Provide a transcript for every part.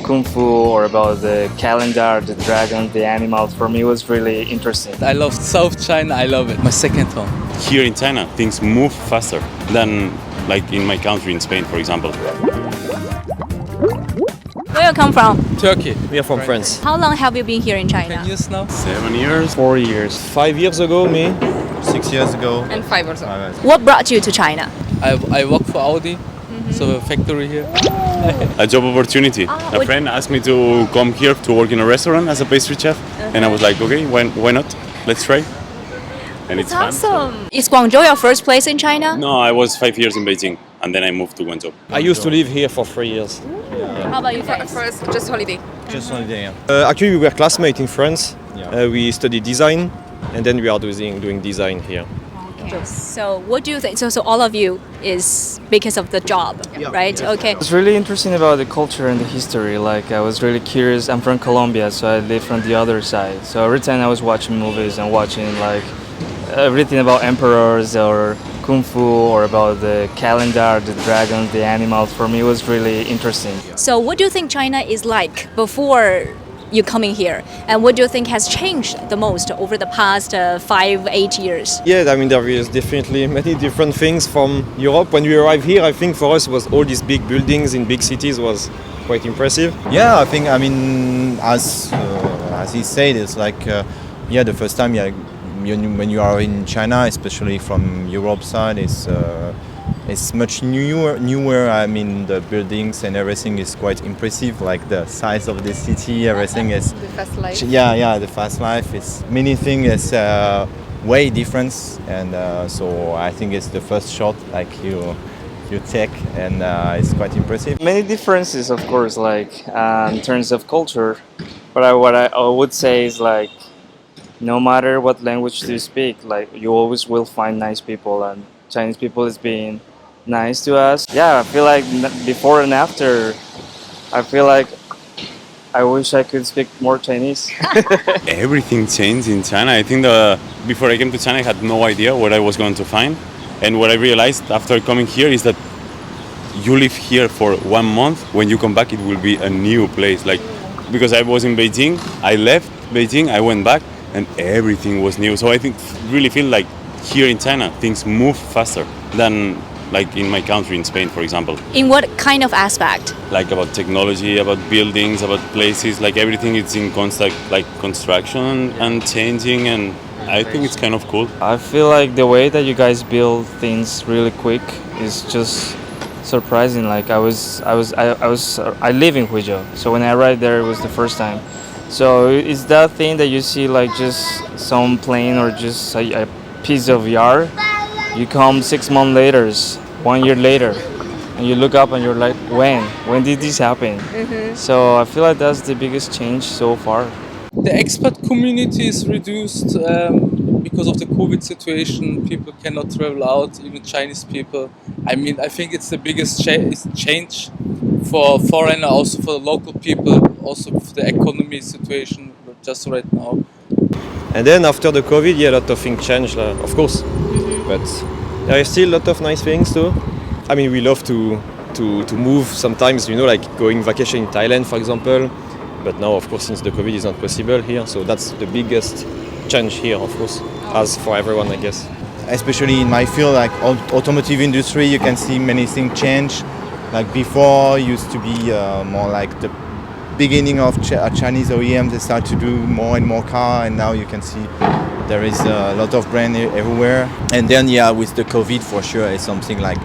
kung fu or about the calendar, the dragons, the animals. For me, it was really interesting. I love South China, I love it. My second home. Here in China, things move faster than like in my country, in Spain, for example. Where you come from? Turkey. We are from France. How long have you been here in China? 10 years now. 7 years. 4 years. 5 years ago, me. 6 years ago. And 5 or so. What brought you to China? I work for Audi, so a factory here. A job opportunity. A friend asked me to come here to work in a restaurant as a pastry chef, and I was like, okay, why not? Let's try. And it's fun. Awesome. Is Guangzhou your first place in China? No, I was 5 years in Beijing, and then I moved to Guangzhou. I used to live here for 3 years. How about you guys? First, just holiday. Just holiday, yeah. Actually, we were classmates in France. Yeah. We studied design, and then we are doing design here. Okay. So what do you think? So all of you is because of the job, right? Okay. It was really interesting about the culture and the history. Like I was really curious. I'm from Colombia, so I live from the other side. So every time I was watching movies and watching like everything about emperors or kung fu or about the calendar, the dragons, the animals, for me it was really interesting. So what do you think China is like before you coming here? And what do you think has changed the most over the past 5-8 years? Yeah, I mean, there is definitely many different things from Europe. When we arrived here, I think for us was all these big buildings in big cities was quite impressive. Yeah, I think, I mean, as he said, it's like, the first time, when you are in China, especially from Europe side, it's much newer. I mean, the buildings and everything is quite impressive. Like the size of the city, everything is. The fast life. Yeah, the fast life is many things is way different, and so I think it's the first shot like you take, and it's quite impressive. Many differences, of course, like in terms of culture. But what I would say is like, no matter what language you speak, like you always will find nice people, and Chinese people is being nice to us. Yeah, I feel like before and after, I feel like I wish I could speak more Chinese. Everything changed in China. I think before I came to China, I had no idea what I was going to find. And what I realized after coming here is that you live here for 1 month. When you come back, it will be a new place. Like, because I was in Beijing, I left Beijing, I went back, and everything was new. So I really feel like here in China, things move faster than like in my country, in Spain, for example. In what kind of aspect? Like about technology, about buildings, about places, like everything is in constant like construction and changing, and I think it's kind of cool. I feel like the way that you guys build things really quick is just surprising. Like I live in Guangzhou, so when I arrived there, it was the first time. So it's that thing that you see like just some plane or just a piece of yard. You come 6 months later, 1 year later, and you look up and you're like, when did this happen? So I feel like that's the biggest change so far. The expat community is reduced because of the COVID situation. People cannot travel out, even Chinese people. I mean, I think it's the biggest change for foreigner, also for local people, also with the economy situation just right now. And then after the COVID, a lot of things changed, of course. But there are still a lot of nice things too. I mean, we love to move sometimes, like going vacation in Thailand, for example. But now, of course, since the COVID is not possible here, so that's the biggest change here, of course, as for everyone, I guess. Especially in my field, like automotive industry, you can see many things change. Like before, used to be more like the beginning of Chinese OEMs. They start to do more and more car, and now you can see there is a lot of brand everywhere. And then, with the COVID, for sure, it's something like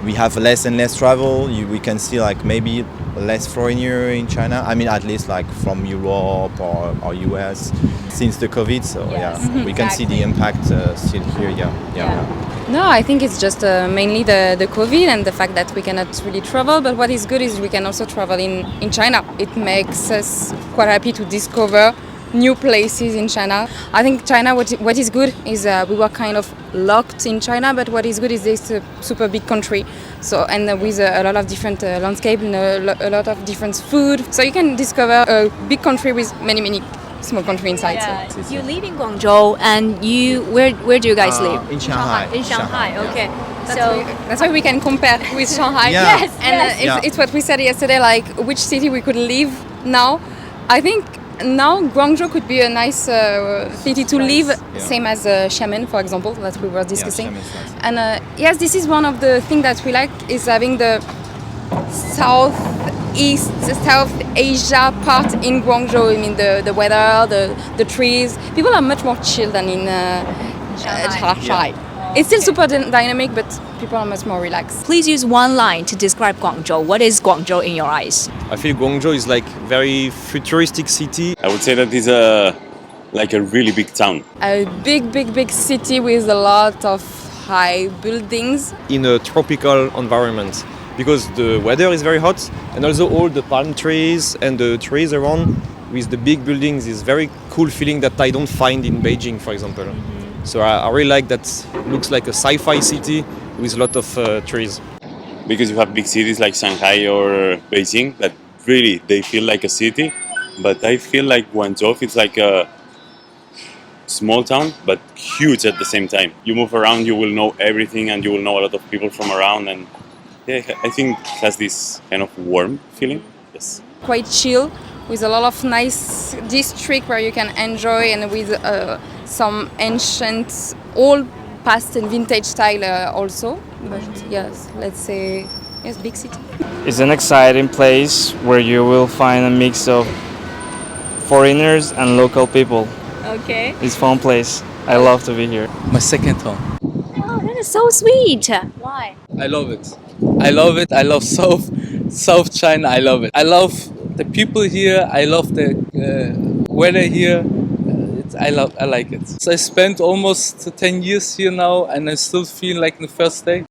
we have less and less travel. We can see like maybe less foreigner in China. I mean, at least like from Europe or US since the COVID. So we can see the impact still here. No, I think it's just mainly the COVID and the fact that we cannot really travel. But what is good is we can also travel in China. It makes us quite happy to discover new places in China. I think China, what is good is we were kind of locked in China, but what is good is it's a super big country. So and with a lot of different landscape and a lot of different food. So you can discover a big country with many small country inside. Yeah. So. You live in Guangzhou, and where do you guys live? In Shanghai. In Shanghai, okay. That's why we can compare with Shanghai. Yeah. Yes, And it's what we said yesterday, like which city we could live now. I think now Guangzhou could be a nice city to live, same as Xiamen, for example, that we were discussing. Yeah, Xiamen's nice. And yes, this is one of the things that we like, is having the Southeast, South Asia part in Guangzhou. I mean, the weather, the trees. People are much more chill than in Shanghai. It's still super dynamic, but people are much more relaxed. Please use one line to describe Guangzhou. What is Guangzhou in your eyes? I feel Guangzhou is like very futuristic city. I would say that it's like a really big town. A big city with a lot of high buildings. In a tropical environment because the weather is very hot and also all the palm trees and the trees around with the big buildings is very cool feeling that I don't find in Beijing, for example. So I really like that. Looks like a sci-fi city with a lot of trees. Because you have big cities like Shanghai or Beijing that really they feel like a city, but I feel like Guangzhou it's like a small town but huge at the same time. You move around, you will know everything and you will know a lot of people from around, and yeah, I think it has this kind of warm feeling. Yes. Quite chill, with a lot of nice district where you can enjoy, and with some ancient, old, past and vintage style also. But yes, let's say yes, big city. It's an exciting place where you will find a mix of foreigners and local people. Okay. It's a fun place. I love to be here. My second home. Oh, that is so sweet. Why? I love it. I love it. I love South China. I love it. I love the people here. I love the weather here. I like it. So I spent almost 10 years here now, and I still feel like the first day.